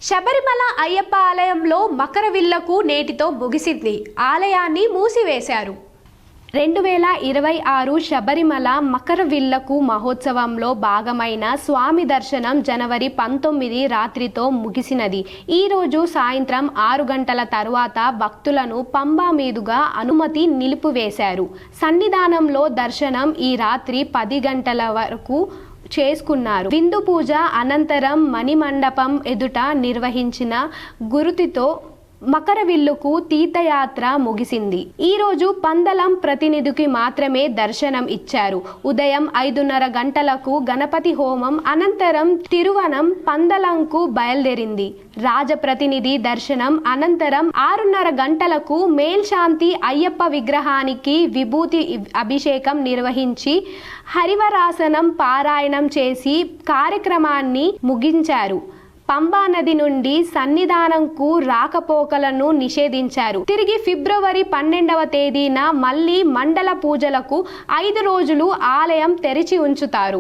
శబరిమల అయ్యప్ప ఆలయంలో మకరవిల్లకు నేటితో ముగిసింది. ఆలయాన్ని మూసివేశారు. 2026 శబరిమల మకరవిల్లకు మహోత్సవంలో భాగమైన స్వామి దర్శనం జనవరి 19 రాత్రితో ముగిసినది. ఈరోజు సాయంత్రం 6 గంటల తరువాత భక్తులను పంబా మీదుగా అనుమతి నిలిపివేశారు. సన్నిధానంలో దర్శనం ఈ రాత్రి 10 గంటల వరకు చేసుకున్నారు. విందు పూజ అనంతరం మణిమండపం ఎదుట నిర్వహించిన గురుతితో మకరవిల్లుకు తీర్థయాత్ర ముగిసింది. ఈరోజు పందలం ప్రతినిధికి మాత్రమే దర్శనం ఇచ్చారు. ఉదయం 5:30 గంటలకు గణపతి హోమం అనంతరం తిరువనం పందలంకు బయలుదేరింది. రాజప్రతినిధి దర్శనం అనంతరం 6:30 గంటలకు మేల్శాంతి అయ్యప్ప విగ్రహానికి విభూతి అభిషేకం నిర్వహించి హరివరాసనం పారాయణం చేసి కార్యక్రమాన్ని ముగించారు. పంబా నది నుండి సన్నిధానంకు రాకపోకలను నిషేధించారు. తిరిగి ఫిబ్రవరి 12వ తేదీన మళ్లీ మండల పూజలకు 5 రోజులు ఆలయం తెరిచి ఉంచుతారు.